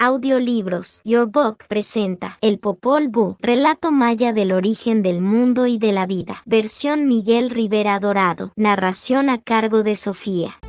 Audiolibros. Your Book presenta El Popol Vuh, relato maya del origen del mundo y de la vida. Versión Miguel Rivera Dorado. Narración a cargo de Sofía.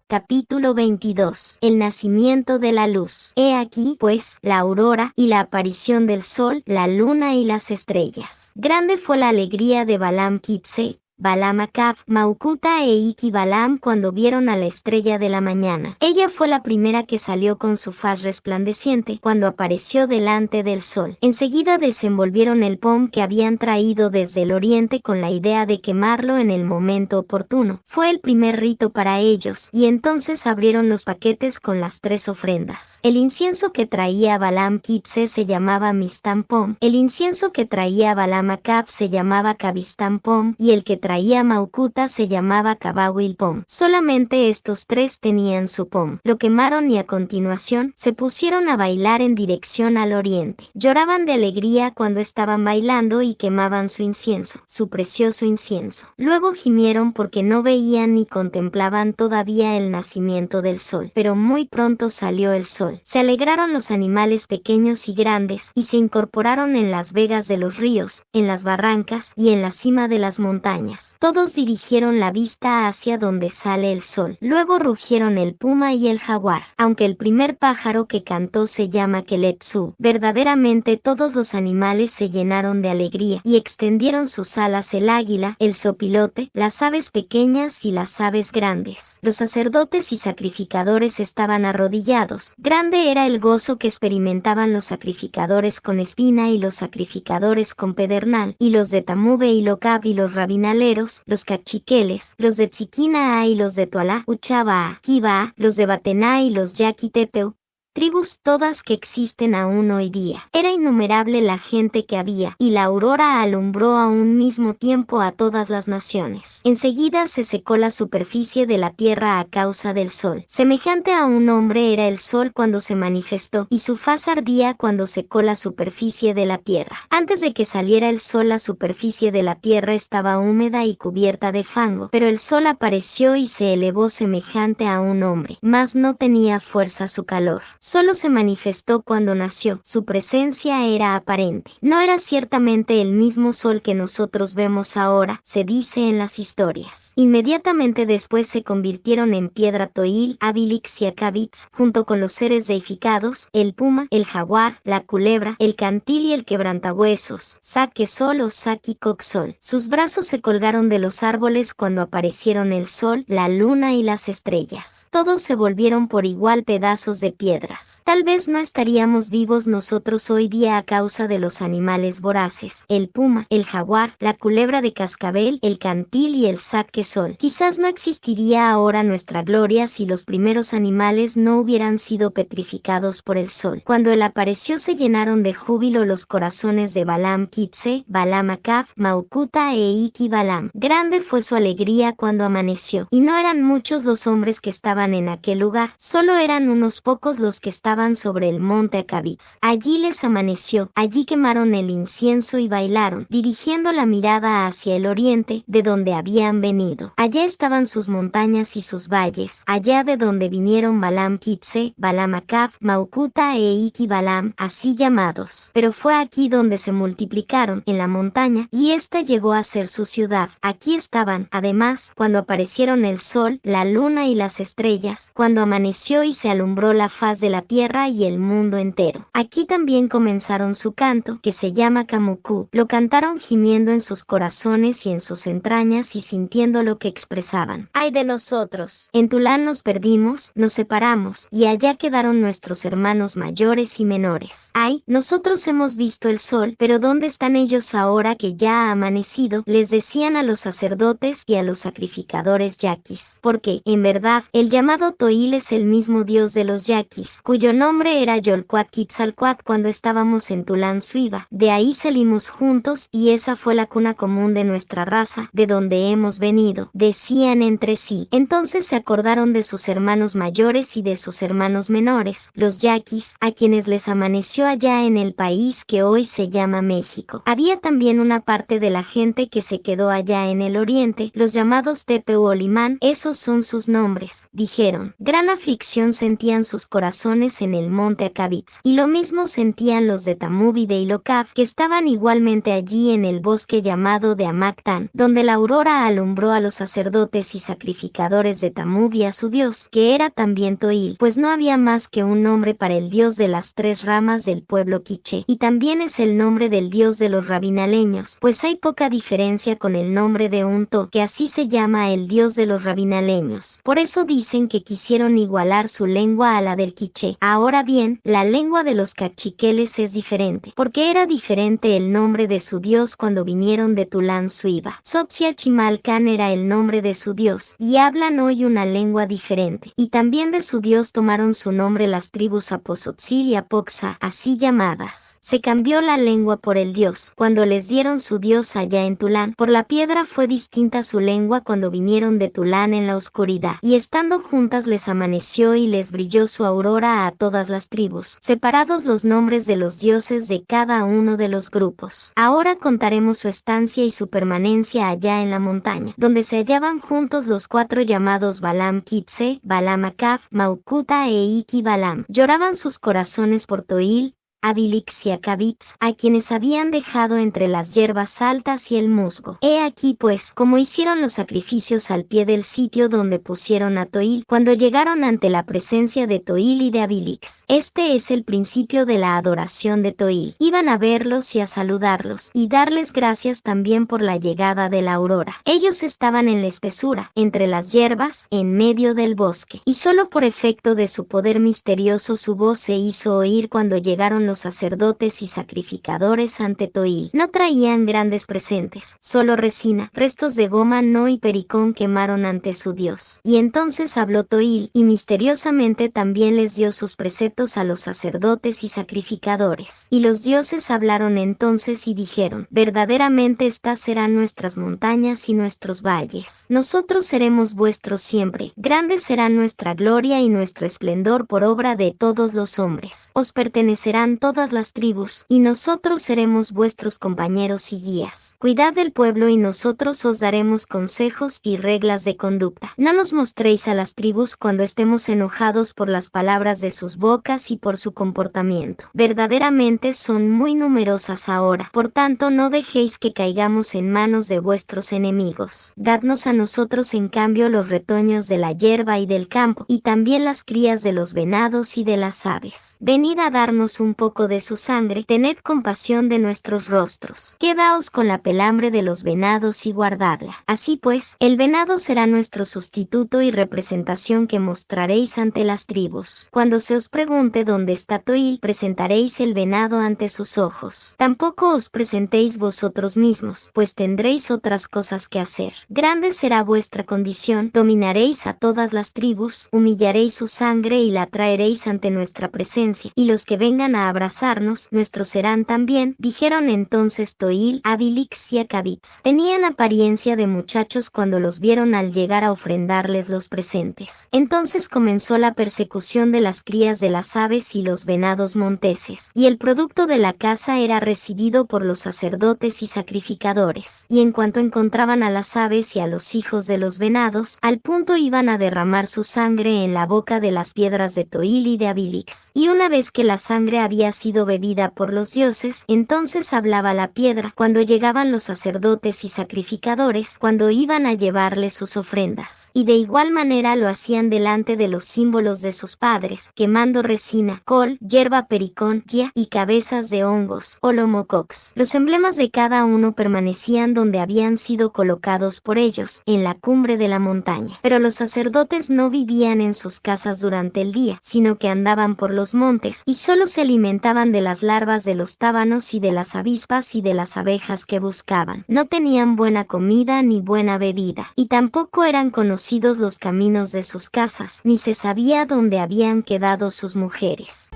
Capítulo 22. El nacimiento de la luz. He aquí, pues, la aurora y la aparición del sol, la luna y las estrellas. Grande fue la alegría de Balaam Kitse, Balaam Acab, Maucuta e Iki Balaam cuando vieron a la estrella de la mañana. Ella fue la primera que salió con su faz resplandeciente cuando apareció delante del sol. Enseguida desenvolvieron el pom que habían traído desde el oriente con la idea de quemarlo en el momento oportuno. Fue el primer rito para ellos, y entonces abrieron los paquetes con las 3 ofrendas. El incienso que traía Balaam Kitse se llamaba Mistam Pom, el incienso que traía Balaam Acab se llamaba Kabistam Pom, y el que traía Maucuta se llamaba Kabawil Pom. Solamente estos 3 tenían su pom. Lo quemaron y a continuación se pusieron a bailar en dirección al oriente. Lloraban de alegría cuando estaban bailando y quemaban su incienso, su precioso incienso. Luego gimieron porque no veían ni contemplaban todavía el nacimiento del sol. Pero muy pronto salió el sol. Se alegraron los animales pequeños y grandes y se incorporaron en las vegas de los ríos, en las barrancas y en la cima de las montañas. Todos dirigieron la vista hacia donde sale el sol. Luego rugieron el puma y el jaguar. Aunque el primer pájaro que cantó se llama Keletsu, verdaderamente todos los animales se llenaron de alegría y extendieron sus alas el águila, el zopilote, las aves pequeñas y las aves grandes. Los sacerdotes y sacrificadores estaban arrodillados. Grande era el gozo que experimentaban los sacrificadores con espina y los sacrificadores con pedernal, y los de Tamube y Locab y los rabinales, los cachiqueles, los de Tziquina y los de Tualá, Uchaba, Kiba, los de Batená y los Yaquitepeu, tribus todas que existen aún hoy día. Era innumerable la gente que había, y la aurora alumbró a un mismo tiempo a todas las naciones. Enseguida se secó la superficie de la tierra a causa del sol. Semejante a un hombre era el sol cuando se manifestó, y su faz ardía cuando secó la superficie de la tierra. Antes de que saliera el sol, la superficie de la tierra estaba húmeda y cubierta de fango, pero el sol apareció y se elevó semejante a un hombre, mas no tenía fuerza su calor. Solo se manifestó cuando nació, su presencia era aparente. No era ciertamente el mismo sol que nosotros vemos ahora, se dice en las historias. Inmediatamente después se convirtieron en piedra Toil, Abilix y Acabitz, junto con los seres deificados, el puma, el jaguar, la culebra, el cantil y el quebrantahuesos, Saquesol o Saquicoxol. Sus brazos se colgaron de los árboles cuando aparecieron el sol, la luna y las estrellas. Todos se volvieron por igual pedazos de piedra. Tal vez no estaríamos vivos nosotros hoy día a causa de los animales voraces, el puma, el jaguar, la culebra de cascabel, el cantil y el saquesol. Quizás no existiría ahora nuestra gloria si los primeros animales no hubieran sido petrificados por el sol. Cuando él apareció se llenaron de júbilo los corazones de Balaam Kitse, Balaam Acab, Maucuta e Iki Balaam. Grande fue su alegría cuando amaneció, y no eran muchos los hombres que estaban en aquel lugar, solo eran unos pocos los que estaban sobre el monte Acabitz. Allí les amaneció, allí quemaron el incienso y bailaron, dirigiendo la mirada hacia el oriente, de donde habían venido. Allá estaban sus montañas y sus valles, allá de donde vinieron Balaam Kitse, Balaam Acab, Maucuta e Iki Balaam, así llamados. Pero fue aquí donde se multiplicaron, en la montaña, y esta llegó a ser su ciudad. Aquí estaban, además, cuando aparecieron el sol, la luna y las estrellas, cuando amaneció y se alumbró la faz de la tierra y el mundo entero. Aquí también comenzaron su canto, que se llama Kamuku. Lo cantaron gimiendo en sus corazones y en sus entrañas y sintiendo lo que expresaban. ¡Ay de nosotros! En Tulán nos perdimos, nos separamos, y allá quedaron nuestros hermanos mayores y menores. ¡Ay! Nosotros hemos visto el sol, pero ¿dónde están ellos ahora que ya ha amanecido? Les decían a los sacerdotes y a los sacrificadores yaquis. Porque, en verdad, el llamado Toil es el mismo dios de los yaquis, Cabiz, cuyo nombre era Yolcuatquetzalcoatl cuando estábamos en Tulansuiva. De ahí salimos juntos y esa fue la cuna común de nuestra raza, de donde hemos venido, decían entre sí. Entonces se acordaron de sus hermanos mayores y de sus hermanos menores, los yaquis, a quienes les amaneció allá en el país que hoy se llama México. Había también una parte de la gente que se quedó allá en el oriente, los llamados Tepe u Olimán, esos son sus nombres, dijeron. Gran aflicción sentían sus corazones en el monte Acabitz, y lo mismo sentían los de Tamub y de Ilocaf, que estaban igualmente allí en el bosque llamado de Amactán, donde la aurora alumbró a los sacerdotes y sacrificadores de Tamub y a su dios, que era también Toil, pues no había más que un nombre para el dios de las tres ramas del pueblo quiché, y también es el nombre del dios de los rabinaleños, pues hay poca diferencia con el nombre de Unto, que así se llama el dios de los rabinaleños. Por eso dicen que quisieron igualar su lengua a la del quiché. Ahora bien, la lengua de los cachiqueles es diferente, porque era diferente el nombre de su dios cuando vinieron de Tulansuiva. Xochiachimalcán era el nombre de su dios, y hablan hoy una lengua diferente. Y también de su dios tomaron su nombre las tribus Apozotzil y Apoxa, así llamadas. Se cambió la lengua por el dios, cuando les dieron su dios allá en Tulán. Por la piedra fue distinta su lengua cuando vinieron de Tulán en la oscuridad, y estando juntas les amaneció y les brilló su aurora a todas las tribus, separados los nombres de los dioses de cada uno de los grupos. Ahora contaremos su estancia y su permanencia allá en la montaña, donde se hallaban juntos los cuatro llamados Balam Kitse, Balam Acab, Maucuta e Iki Balam. Lloraban sus corazones por Toil, Abilix y Acabitz, a quienes habían dejado entre las hierbas altas y el musgo. He aquí pues, como hicieron los sacrificios al pie del sitio donde pusieron a Toil, cuando llegaron ante la presencia de Toil y de Abilix. Este es el principio de la adoración de Toil. Iban a verlos y a saludarlos, y darles gracias también por la llegada de la aurora. Ellos estaban en la espesura, entre las hierbas, en medio del bosque, y solo por efecto de su poder misterioso su voz se hizo oír cuando llegaron los sacerdotes y sacrificadores ante Toil. No traían grandes presentes, solo resina, restos de goma no y pericón quemaron ante su dios. Y entonces habló Toil, y misteriosamente también les dio sus preceptos a los sacerdotes y sacrificadores. Y los dioses hablaron entonces y dijeron, verdaderamente estas serán nuestras montañas y nuestros valles. Nosotros seremos vuestros siempre, grande será nuestra gloria y nuestro esplendor por obra de todos los hombres. Os pertenecerán todas las tribus, y nosotros seremos vuestros compañeros y guías. Cuidad del pueblo y nosotros os daremos consejos y reglas de conducta. No nos mostréis a las tribus cuando estemos enojados por las palabras de sus bocas y por su comportamiento. Verdaderamente son muy numerosas ahora, por tanto no dejéis que caigamos en manos de vuestros enemigos. Dadnos a nosotros en cambio los retoños de la hierba y del campo, y también las crías de los venados y de las aves. Venid a darnos un poco de su sangre, tened compasión de nuestros rostros. Quedaos con la pelambre de los venados y guardadla. Así pues, el venado será nuestro sustituto y representación que mostraréis ante las tribus. Cuando se os pregunte dónde está Toil, presentaréis el venado ante sus ojos. Tampoco os presentéis vosotros mismos, pues tendréis otras cosas que hacer. Grande será vuestra condición, dominaréis a todas las tribus, humillaréis su sangre y la traeréis ante nuestra presencia, y los que vengan a abrazarnos, nuestros serán también, dijeron entonces Toil, Abilix y Acabitz. Tenían apariencia de muchachos cuando los vieron al llegar a ofrendarles los presentes. Entonces comenzó la persecución de las crías de las aves y los venados monteses, y el producto de la caza era recibido por los sacerdotes y sacrificadores, y en cuanto encontraban a las aves y a los hijos de los venados, al punto iban a derramar su sangre en la boca de las piedras de Toil y de Abilix. Y una vez que la sangre había sido bebida por los dioses, entonces hablaba la piedra, cuando llegaban los sacerdotes y sacrificadores, cuando iban a llevarle sus ofrendas. Y de igual manera lo hacían delante de los símbolos de sus padres, quemando resina, col, hierba pericón, ya y cabezas de hongos, olomocox. Los emblemas de cada uno permanecían donde habían sido colocados por ellos, en la cumbre de la montaña. Pero los sacerdotes no vivían en sus casas durante el día, sino que andaban por los montes, y solo se alimentaban alimentaban de las larvas de los tábanos y de las avispas y de las abejas que buscaban. No tenían buena comida ni buena bebida, y tampoco eran conocidos los caminos de sus casas, ni se sabía dónde habían quedado sus mujeres.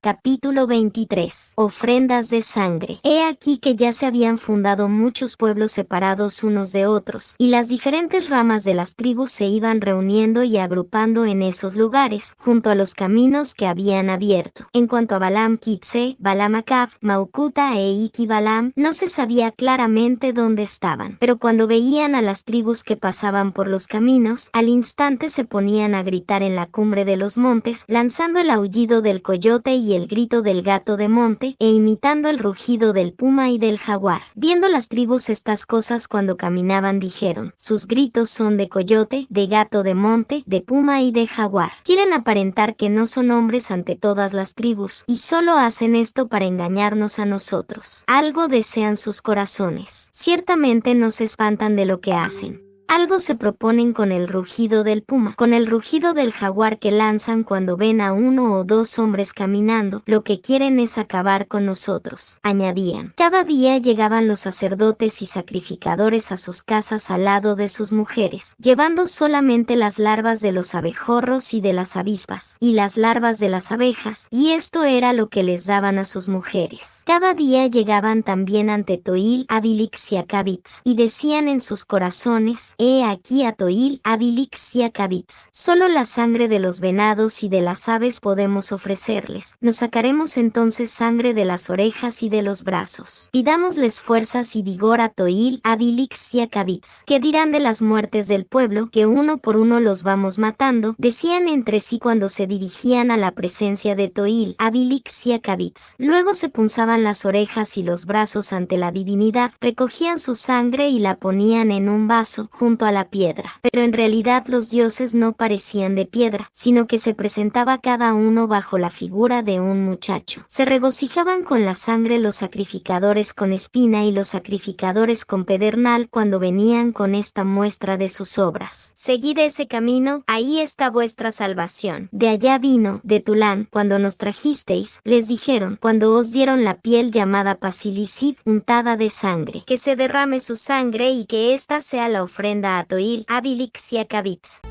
Capítulo 23. Ofrendas de sangre. He aquí que ya se habían fundado muchos pueblos separados unos de otros, y las diferentes ramas de las tribus se iban reuniendo y agrupando en esos lugares, junto a los caminos que habían abierto. En cuanto a Balam Kitse, Balam Acab, Maucuta e Iki Balam, no se sabía claramente dónde estaban, pero cuando veían a las tribus que pasaban por los caminos, al instante se ponían a gritar en la cumbre de los montes, lanzando el aullido del coyote y el grito del gato de monte, e imitando el rugido del puma y del jaguar. Viendo las tribus estas cosas cuando caminaban, dijeron: sus gritos son de coyote, de gato de monte, de puma y de jaguar. Quieren aparentar que no son hombres ante todas las tribus, y solo hacen esto para engañarnos a nosotros. Algo desean sus corazones. Ciertamente no se espantan de lo que hacen. Algo se proponen con el rugido del puma, con el rugido del jaguar que lanzan cuando ven a uno o dos hombres caminando. Lo que quieren es acabar con nosotros, añadían. Cada día llegaban los sacerdotes y sacrificadores a sus casas al lado de sus mujeres, llevando solamente las larvas de los abejorros y de las avispas, y las larvas de las abejas, y esto era lo que les daban a sus mujeres. Cada día llegaban también ante Toil, Abilix y Acabitz, y decían en sus corazones: he aquí a Toil, Abilix y Acabitz. Solo la sangre de los venados y de las aves podemos ofrecerles. Nos sacaremos entonces sangre de las orejas y de los brazos. Pidámosles fuerzas y vigor a Toil, Abilix y Acabitz. ¿Qué dirán de las muertes del pueblo, que uno por uno los vamos matando? Decían entre sí cuando se dirigían a la presencia de Toil, Abilix y Acabitz. Luego se punzaban las orejas y los brazos ante la divinidad, recogían su sangre y la ponían en un vaso junto a la piedra. Pero en realidad los dioses no parecían de piedra, sino que se presentaba cada uno bajo la figura de un muchacho. Se regocijaban con la sangre los sacrificadores con espina y los sacrificadores con pedernal cuando venían con esta muestra de sus obras. Seguid ese camino, ahí está vuestra salvación. De allá vino, de Tulán, cuando nos trajisteis, les dijeron, cuando os dieron la piel llamada pasilicid, untada de sangre. Que se derrame su sangre y que esta sea la ofrenda a Toil, Abilix y Acabitz.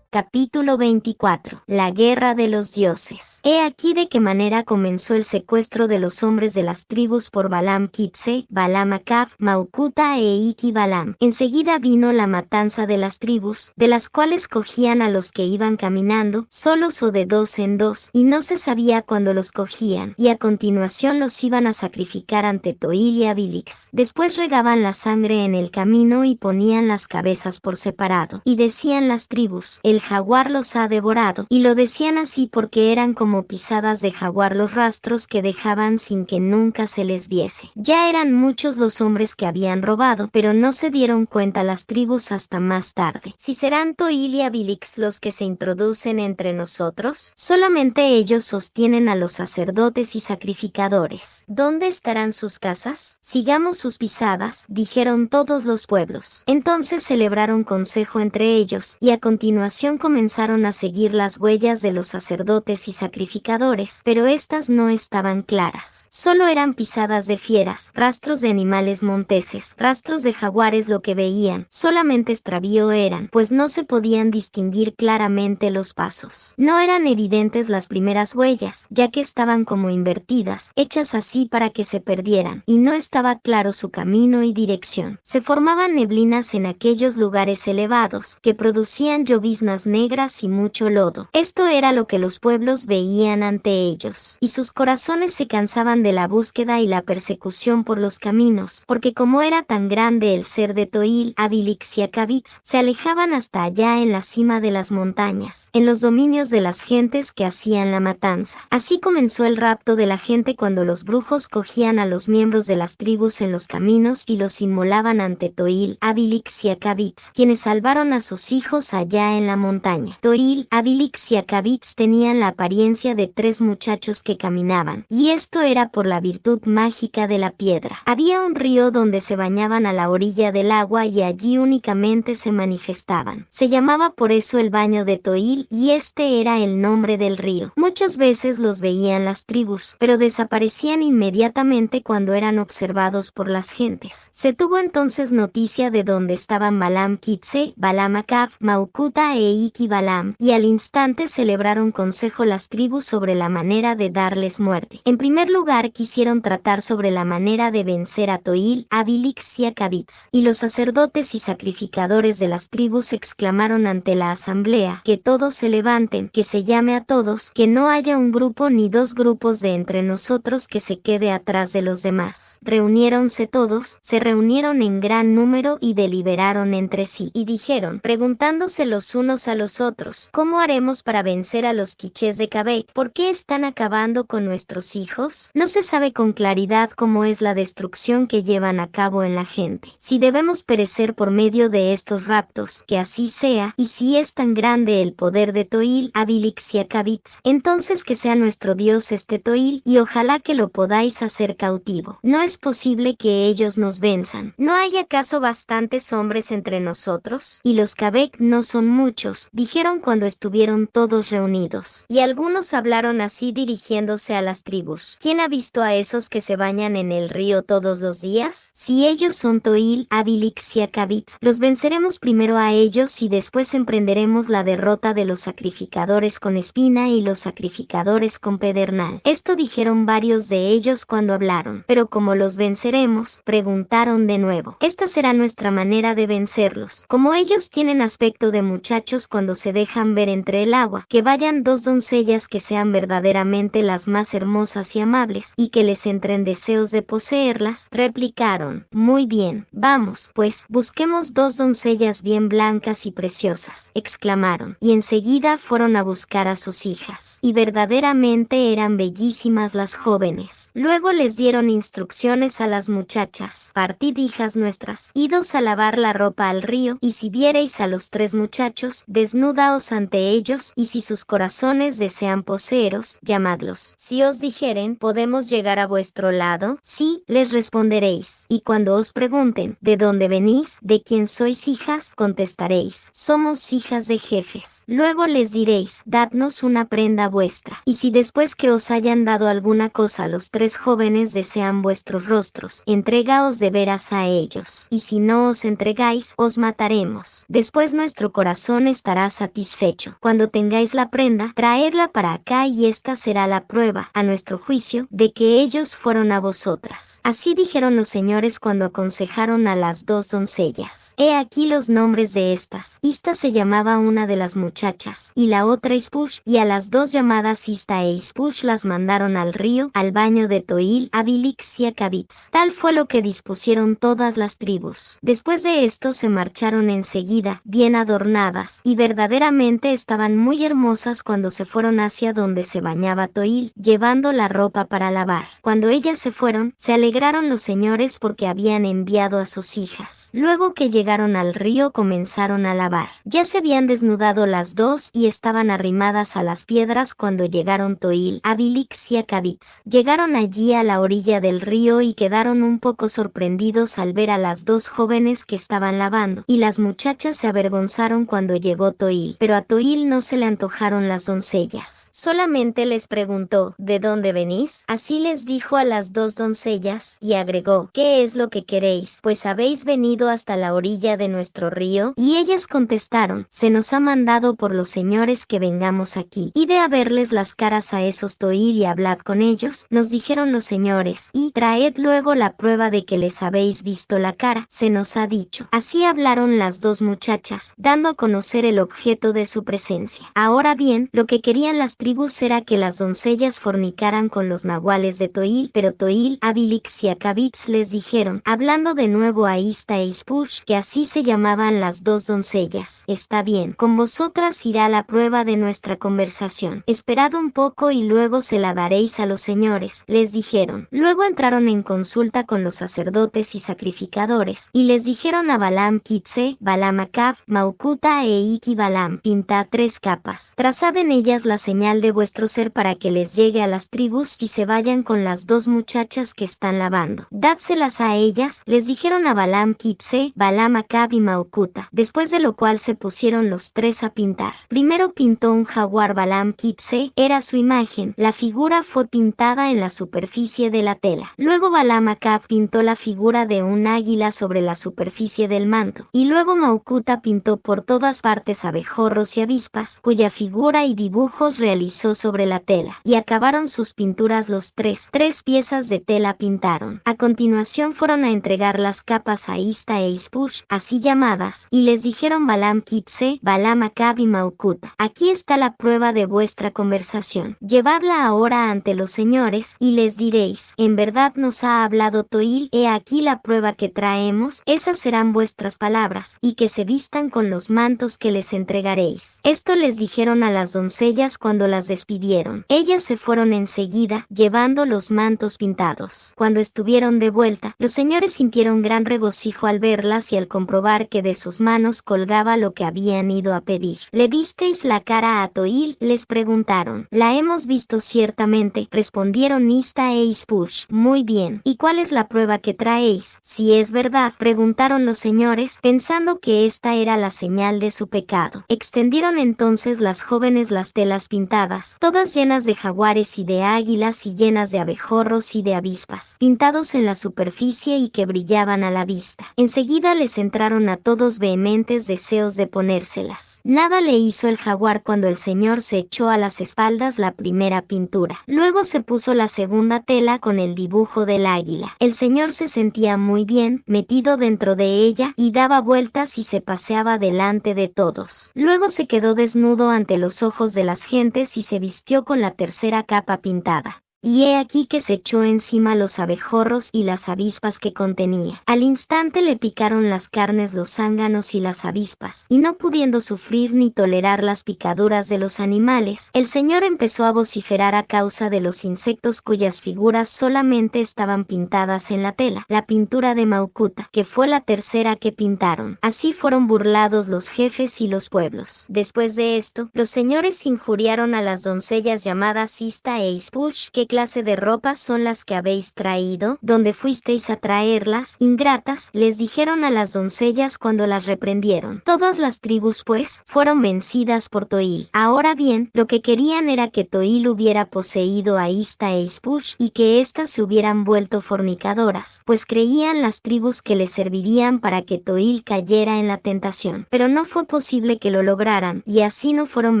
Capítulo 24. La guerra de los dioses. He aquí de qué manera comenzó el secuestro de los hombres de las tribus por Balam Kitse, Balam Acab, Maucuta e Iki Balam. Enseguida vino la matanza de las tribus, de las cuales cogían a los que iban caminando, solos o de dos en dos, y no se sabía cuándo los cogían, y a continuación los iban a sacrificar ante Toil y Abilix. Después regaban la sangre en el camino y ponían las cabezas por separado, y decían las tribus: el jaguar los ha devorado, y lo decían así porque eran como pisadas de jaguar los rastros que dejaban sin que nunca se les viese. Ya eran muchos los hombres que habían robado, pero no se dieron cuenta las tribus hasta más tarde. Si serán Toil y Abilix los que se introducen entre nosotros, solamente ellos sostienen a los sacerdotes y sacrificadores. ¿Dónde estarán sus casas? Sigamos sus pisadas, dijeron todos los pueblos. Entonces celebraron consejo entre ellos, y a continuación comenzaron a seguir las huellas de los sacerdotes y sacrificadores, pero estas no estaban claras. Solo eran pisadas de fieras, rastros de animales monteses, rastros de jaguares lo que veían. Solamente extravío eran, pues no se podían distinguir claramente los pasos. No eran evidentes las primeras huellas, ya que estaban como invertidas, hechas así para que se perdieran, y no estaba claro su camino y dirección. Se formaban neblinas en aquellos lugares elevados, que producían lloviznas negras y mucho lodo. Esto era lo que los pueblos veían ante ellos, y sus corazones se cansaban de la búsqueda y la persecución por los caminos, porque como era tan grande el ser de Toil, Abilix y Acabitz, se alejaban hasta allá en la cima de las montañas, en los dominios de las gentes que hacían la matanza. Así comenzó el rapto de la gente cuando los brujos cogían a los miembros de las tribus en los caminos y los inmolaban ante Toil, Abilix y Acabitz, quienes salvaron a sus hijos allá en la montaña. montaña. Toil, Abilix y Akabits tenían la apariencia de tres muchachos que caminaban, y esto era por la virtud mágica de la piedra. Había un río donde se bañaban a la orilla del agua y allí únicamente se manifestaban. Se llamaba por eso el baño de Toil y este era el nombre del río. Muchas veces los veían las tribus, pero desaparecían inmediatamente cuando eran observados por las gentes. Se tuvo entonces noticia de dónde estaban Balaam Kitse, Balaam Acab, Maukuta e Iki Balaam, y al instante celebraron consejo las tribus sobre la manera de darles muerte. En primer lugar quisieron tratar sobre la manera de vencer a Toil, Abilix y Akabits, y los sacerdotes y sacrificadores de las tribus exclamaron ante la asamblea, que todos se levanten, que se llame a todos, que no haya un grupo ni dos grupos de entre nosotros que se quede atrás de los demás. Reuniéronse todos, se reunieron en gran número y deliberaron entre sí, y dijeron, preguntándose los unos a los otros, ¿cómo haremos para vencer a los quichés de Cabek? ¿Por qué están acabando con nuestros hijos? No se sabe con claridad cómo es la destrucción que llevan a cabo en la gente. Si debemos perecer por medio de estos raptos, que así sea, y si es tan grande el poder de Toil, Abilix y Akabits, entonces que sea nuestro Dios este Toil, y ojalá que lo podáis hacer cautivo. No es posible que ellos nos venzan. ¿No hay acaso bastantes hombres entre nosotros? Y los Cabek no son muchos, dijeron cuando estuvieron todos reunidos. Y algunos hablaron así dirigiéndose a las tribus. ¿Quién ha visto a esos que se bañan en el río todos los días? Si ellos son Toil, Abilix y Akabits, los venceremos primero a ellos y después emprenderemos la derrota de los sacrificadores con espina y los sacrificadores con pedernal. Esto dijeron varios de ellos cuando hablaron, pero como los venceremos, preguntaron de nuevo. Esta será nuestra manera de vencerlos. Como ellos tienen aspecto de muchachos cuando se dejan ver entre el agua, que vayan dos doncellas que sean verdaderamente las más hermosas y amables, y que les entren deseos de poseerlas, replicaron. Muy bien, vamos, pues, busquemos dos doncellas bien blancas y preciosas, exclamaron, y enseguida fueron a buscar a sus hijas, y verdaderamente eran bellísimas las jóvenes. Luego les dieron instrucciones a las muchachas, partid hijas nuestras, idos a lavar la ropa al río, y si viereis a los tres muchachos, desnudaos ante ellos, y si sus corazones desean poseeros, llamadlos. Si os dijeren, ¿podemos llegar a vuestro lado? Sí, les responderéis, y cuando os pregunten, ¿de dónde venís? ¿De quién sois hijas? Contestaréis, somos hijas de jefes. Luego les diréis, dadnos una prenda vuestra. Y si después que os hayan dado alguna cosa los tres jóvenes desean vuestros rostros, entregaos de veras a ellos. Y si no os entregáis, os mataremos. Después nuestro corazón estará satisfecho. Cuando tengáis la prenda, traedla para acá y esta será la prueba, a nuestro juicio, de que ellos fueron a vosotras. Así dijeron los señores cuando aconsejaron a las dos doncellas. He aquí los nombres de estas. Ista se llamaba una de las muchachas, y la otra Ispush, y a las dos llamadas Ista e Ispush las mandaron al río, al baño de Toil, Abilix y Akabits. Tal fue lo que dispusieron todas las tribus. Después de esto se marcharon enseguida, bien adornadas, y verdaderamente estaban muy hermosas cuando se fueron hacia donde se bañaba Toil, llevando la ropa para lavar. Cuando ellas se fueron, se alegraron los señores porque habían enviado a sus hijas. Luego que llegaron al río comenzaron a lavar. Ya se habían desnudado las dos y estaban arrimadas a las piedras cuando llegaron Toil, Abilix y Akabits. Llegaron allí a la orilla del río y quedaron un poco sorprendidos al ver a las dos jóvenes que estaban lavando, y las muchachas se avergonzaron cuando llegó Toil, pero a Toil no se le antojaron las doncellas. Solamente les preguntó, ¿de dónde venís? Así les dijo a las dos doncellas, y agregó, ¿qué es lo que queréis? Pues habéis venido hasta la orilla de nuestro río. Y ellas contestaron, se nos ha mandado por los señores que vengamos aquí. Id a verles las caras a esos Toil y hablad con ellos, nos dijeron los señores, y traed luego la prueba de que les habéis visto la cara, se nos ha dicho. Así hablaron las dos muchachas, dando a conocer el objeto de su presencia. Ahora bien, lo que querían las tribus era que las doncellas fornicaran con los nahuales de Toil, pero Toil, Abilix y Akabits les dijeron, hablando de nuevo a Ista e Ispush, que así se llamaban las dos doncellas. Está bien, con vosotras irá la prueba de nuestra conversación. Esperad un poco y luego se la daréis a los señores, les dijeron. Luego entraron en consulta con los sacerdotes y sacrificadores, y les dijeron a Balaam Kitse, Balaam Acab, Maukuta e Ik y Balaam, pintad 3 capas. Trazad en ellas la señal de vuestro ser para que les llegue a las tribus y se vayan con las 2 muchachas que están lavando. Dádselas a ellas, les dijeron a Balaam Kitse, Balaam Acab y Maucuta, después de lo cual se pusieron los 3 a pintar. Primero pintó un jaguar Balaam Kitse, era su imagen, la figura fue pintada en la superficie de la tela. Luego Balaam Acab pintó la figura de un águila sobre la superficie del manto, y luego Maucuta pintó por todas partes abejorros y avispas, cuya figura y dibujos realizó sobre la tela, y acabaron sus pinturas los 3 piezas de tela pintaron. A continuación fueron a entregar las capas a Ista e Ispush, así llamadas, y les dijeron Balaam Kitse, Balaam Acab y Maucuta, aquí está la prueba de vuestra conversación. Llevadla ahora ante los señores, y les diréis, en verdad nos ha hablado Toil, he aquí la prueba que traemos, esas serán vuestras palabras, y que se vistan con los mantos que les entregaréis. Esto les dijeron a las doncellas cuando las despidieron. Ellas se fueron enseguida, llevando los mantos pintados. Cuando estuvieron de vuelta, los señores sintieron gran regocijo al verlas y al comprobar que de sus manos colgaba lo que habían ido a pedir. ¿Le visteis la cara a Toil?, les preguntaron. La hemos visto ciertamente, respondieron Ista e Ispush. Muy bien. ¿Y cuál es la prueba que traéis? Si es verdad, preguntaron los señores, pensando que esta era la señal de su pecado. Extendieron entonces las jóvenes las telas pintadas, todas llenas de jaguares y de águilas y llenas de abejorros y de avispas, pintados en la superficie y que brillaban a la vista. Enseguida les entraron a todos vehementes deseos de ponérselas. Nada le hizo el jaguar cuando el señor se echó a las espaldas la primera pintura. Luego se puso la segunda tela con el dibujo del águila. El señor se sentía muy bien, metido dentro de ella, y daba vueltas y se paseaba delante de todos. Luego se quedó desnudo ante los ojos de las gentes y se vistió con la tercera capa pintada. Y he aquí que se echó encima los abejorros y las avispas que contenía. Al instante le picaron las carnes los zánganos y las avispas, y no pudiendo sufrir ni tolerar las picaduras de los animales, el señor empezó a vociferar a causa de los insectos cuyas figuras solamente estaban pintadas en la tela, la pintura de Maucuta, que fue la tercera que pintaron. Así fueron burlados los jefes y los pueblos. Después de esto, los señores injuriaron a las doncellas llamadas Ista e Ispush, que clase de ropas son las que habéis traído? ¿Dónde fuisteis a traerlas? Ingratas, les dijeron a las doncellas cuando las reprendieron. Todas las tribus, pues, fueron vencidas por Toil. Ahora bien, lo que querían era que Toil hubiera poseído a Ista e Ispush y que éstas se hubieran vuelto fornicadoras, pues creían las tribus que les servirían para que Toil cayera en la tentación. Pero no fue posible que lo lograran, y así no fueron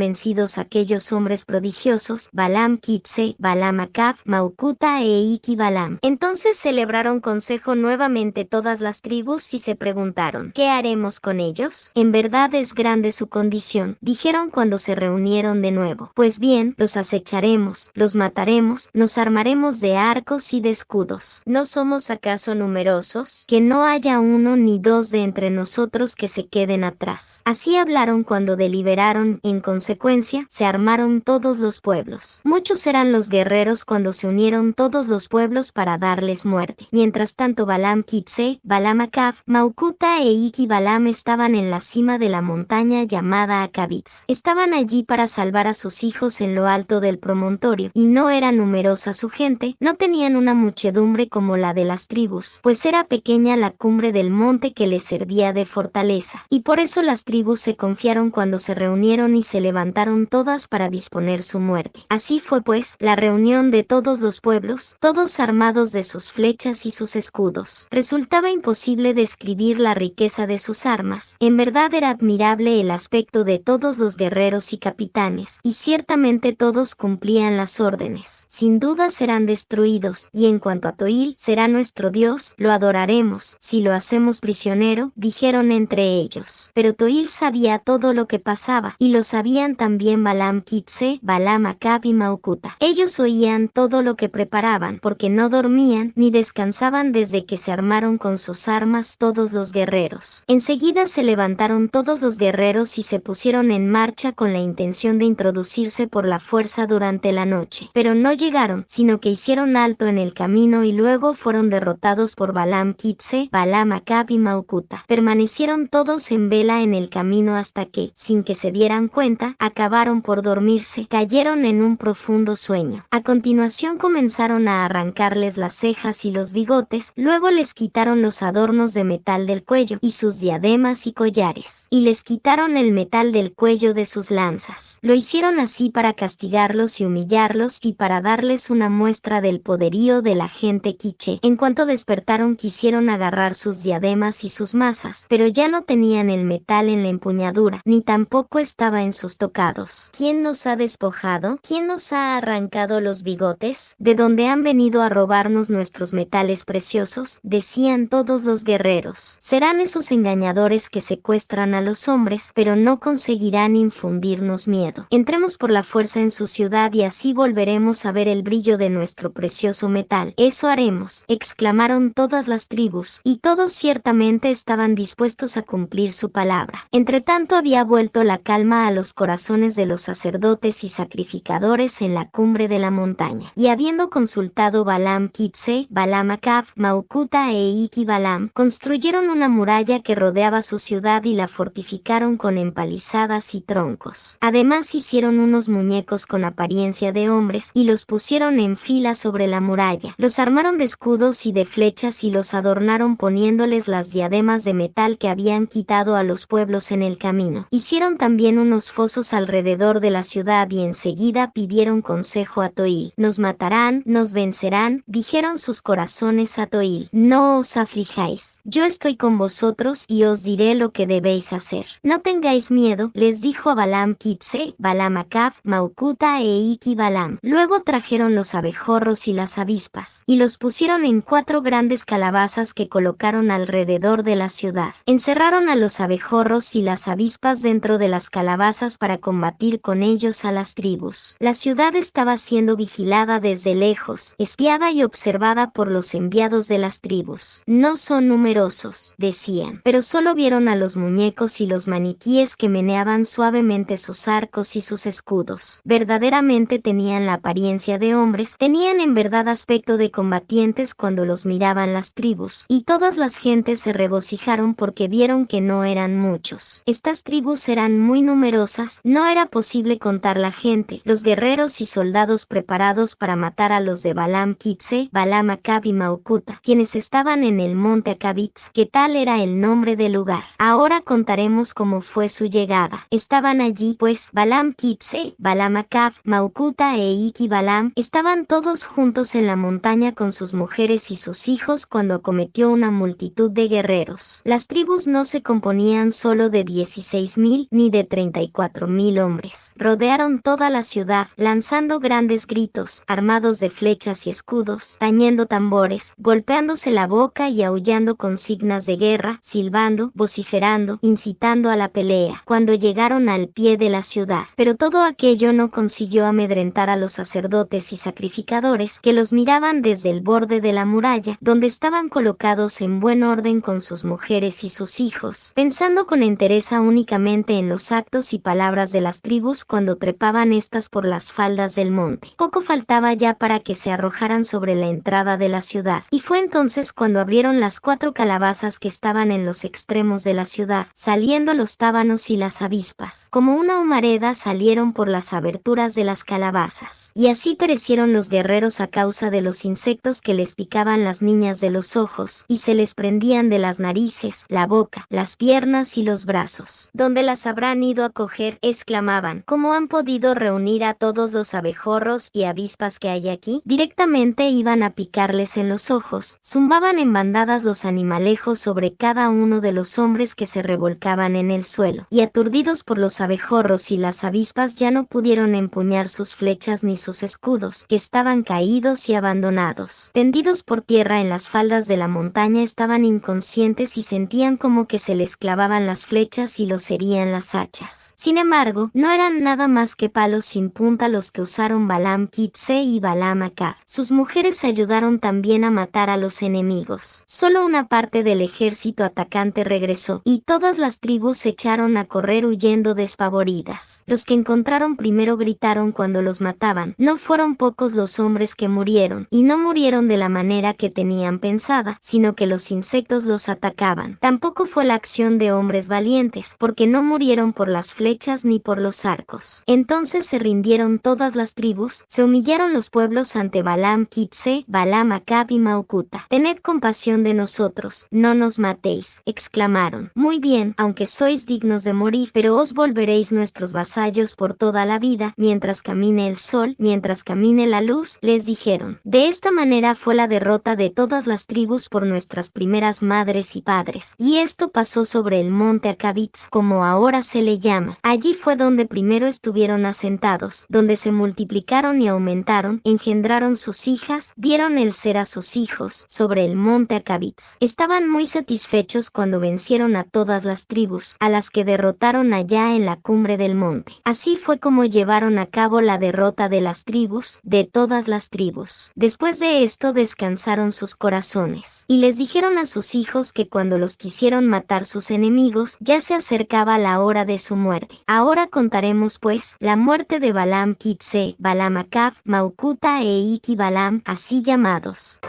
vencidos aquellos hombres prodigiosos, Balaam Kitse, Balaam Acab, Maucuta e Ik y Balaam. Entonces celebraron consejo nuevamente todas las tribus y se preguntaron, ¿qué haremos con ellos? En verdad es grande su condición, dijeron cuando se reunieron de nuevo. Pues bien, los acecharemos, los mataremos, nos armaremos de arcos y de escudos. ¿No somos acaso numerosos? Que no haya uno ni dos de entre nosotros que se queden atrás. Así hablaron cuando deliberaron, en consecuencia, se armaron todos los pueblos. Muchos eran los guerreros cuando se unieron todos los pueblos para darles muerte. Mientras tanto Balaam Kitse, Balaam Acab, Maucuta e Ik y Balaam estaban en la cima de la montaña llamada Acabitz. Estaban allí para salvar a sus hijos en lo alto del promontorio, y no era numerosa su gente, no tenían una muchedumbre como la de las tribus, pues era pequeña la cumbre del monte que les servía de fortaleza, y por eso las tribus se confiaron cuando se reunieron y se levantaron todas para disponer su muerte. Así fue pues la reunión de todos los pueblos, todos armados de sus flechas y sus escudos. Resultaba imposible describir la riqueza de sus armas. En verdad era admirable el aspecto de todos los guerreros y capitanes, y ciertamente todos cumplían las órdenes. Sin duda serán destruidos, y en cuanto a Toil, será nuestro Dios, lo adoraremos. Si lo hacemos prisionero, dijeron entre ellos. Pero Toil sabía todo lo que pasaba, y lo sabían también Balaam Kitse, Balaam Acab y Maucuta. Ellos oían todo lo que preparaban, porque no dormían ni descansaban desde que se armaron con sus armas todos los guerreros. Enseguida se levantaron todos los guerreros y se pusieron en marcha con la intención de introducirse por la fuerza durante la noche. Pero no llegaron, sino que hicieron alto en el camino y luego fueron derrotados por Balaam Kitse, Balaam Acab y Maucuta. Permanecieron todos en vela en el camino hasta que, sin que se dieran cuenta, acabaron por dormirse, cayeron en un profundo sueño. A continuación comenzaron a arrancarles las cejas y los bigotes, luego les quitaron los adornos de metal del cuello y sus diademas y collares, y les quitaron el metal del cuello de sus lanzas. Lo hicieron así para castigarlos y humillarlos y para darles una muestra del poderío de la gente quiché. En cuanto despertaron quisieron agarrar sus diademas y sus masas, pero ya no tenían el metal en la empuñadura, ni tampoco estaba en sus tocados. ¿Quién nos ha despojado? ¿Quién nos ha arrancado los bigotes? ¿De dónde han venido a robarnos nuestros metales preciosos? Decían todos los guerreros. Serán esos engañadores que secuestran a los hombres, pero no conseguirán infundirnos miedo. Entremos por la fuerza en su ciudad y así volveremos a ver el brillo de nuestro precioso metal. Eso haremos, exclamaron todas las tribus, y todos ciertamente estaban dispuestos a cumplir su palabra. Entretanto había vuelto la calma a los corazones de los sacerdotes y sacrificadores en la cumbre de la montaña. Y habiendo consultado Balaam Kitse, Balaam Acab, Maucuta e Iki Balaam, construyeron una muralla que rodeaba su ciudad y la fortificaron con empalizadas y troncos. Además hicieron unos muñecos con apariencia de hombres y los pusieron en fila sobre la muralla. Los armaron de escudos y de flechas y los adornaron poniéndoles las diademas de metal que habían quitado a los pueblos en el camino. Hicieron también unos fosos alrededor de la ciudad y enseguida pidieron consejo a Toil. Nos matarán, nos vencerán, dijeron sus corazones a Toil. No os aflijáis. Yo estoy con vosotros y os diré lo que debéis hacer. No tengáis miedo, les dijo a Balaam Kitse, Balaam Acab, Maucuta e Iki Balaam. Luego trajeron los abejorros y las avispas, y los pusieron en 4 grandes calabazas que colocaron alrededor de la ciudad. Encerraron a los abejorros y las avispas dentro de las calabazas para combatir con ellos a las tribus. La ciudad estaba siendo vigilada desde lejos, espiada y observada por los enviados de las tribus. No son numerosos, decían, pero solo vieron a los muñecos y los maniquíes que meneaban suavemente sus arcos y sus escudos. Verdaderamente tenían la apariencia de hombres, tenían en verdad aspecto de combatientes cuando los miraban las tribus, y todas las gentes se regocijaron porque vieron que no eran muchos. Estas tribus eran muy numerosas, no era posible contar la gente, los guerreros y soldados preparados para matar a los de Balaam Kitse, Balaam Acab y Maucuta, quienes estaban en el monte Acabitz, que tal era el nombre del lugar. Ahora contaremos cómo fue su llegada. Estaban allí, pues, Balaam Kitse, Balaam Acab, Maucuta e Iki Balaam, estaban todos juntos en la montaña con sus mujeres y sus hijos cuando acometió una multitud de guerreros. Las tribus no se componían solo de 16,000 ni de 34,000 hombres. Rodearon toda la ciudad, lanzando grandes gritos, armados de flechas y escudos, tañendo tambores, golpeándose la boca y aullando consignas de guerra, silbando, vociferando, incitando a la pelea, cuando llegaron al pie de la ciudad. Pero todo aquello no consiguió amedrentar a los sacerdotes y sacrificadores, que los miraban desde el borde de la muralla, donde estaban colocados en buen orden con sus mujeres y sus hijos, pensando con entereza únicamente en los actos y palabras de las tribus cuando trepaban estas por las faldas del monte. Poco faltaba ya para que se arrojaran sobre la entrada de la ciudad, y fue entonces cuando abrieron las 4 calabazas que estaban en los extremos de la ciudad, saliendo los tábanos y las avispas. Como una humareda salieron por las aberturas de las calabazas, y así perecieron los guerreros a causa de los insectos que les picaban las niñas de los ojos, y se les prendían de las narices, la boca, las piernas y los brazos. ¿Dónde las habrán ido a coger?, exclamaban. ¿Cómo han podido reunir a todos los abejorros y avispas que hay aquí? Directamente iban a picarles en los ojos. Zumbaban en bandadas los animalejos sobre cada uno de los hombres que se revolcaban en el suelo, y aturdidos por los abejorros y las avispas ya no pudieron empuñar sus flechas ni sus escudos, que estaban caídos y abandonados. Tendidos por tierra en las faldas de la montaña estaban inconscientes y sentían como que se les clavaban las flechas y los herían las hachas. Sin embargo, no eran nada más que palos sin punta los que usaron Balaam Kitse Kitse y Balaam Acab. Sus mujeres ayudaron también a matar a los enemigos. Solo una parte del ejército atacante regresó, y todas las tribus se echaron a correr huyendo despavoridas. Los que encontraron primero gritaron cuando los mataban. No fueron pocos los hombres que murieron, y no murieron de la manera que tenían pensada, sino que los insectos los atacaban. Tampoco fue la acción de hombres valientes, porque no murieron por las flechas ni por los arcos. Entonces se rindieron todas las tribus, se humillaron los pueblos ante Balaam Kitse, Balaam Acab y Maucuta. Tened compasión de nosotros, no nos matéis, exclamaron. Muy bien, aunque sois dignos de morir, pero os volveréis nuestros vasallos por toda la vida, mientras camine el sol, mientras camine la luz, les dijeron. De esta manera fue la derrota de todas las tribus por nuestras primeras madres y padres. Y esto pasó sobre el monte Acabitz, como ahora se le llama. Allí fue donde primero estuvieron asentados, donde se multiplicaron y aumentaron, engendraron sus hijas, dieron el ser a sus hijos, sobre el monte Acabitz. Estaban muy satisfechos cuando vencieron a todas las tribus, a las que derrotaron allá en la cumbre del monte. Así fue como llevaron a cabo la derrota de las tribus, de todas las tribus. Después de esto descansaron sus corazones, y les dijeron a sus hijos que cuando los quisieron matar sus enemigos, ya se acercaba la hora de su muerte. Ahora contaremos pues la muerte de Balaam Kitse, Balaam Acab, Maucuta e Iki Balaam, así llamados.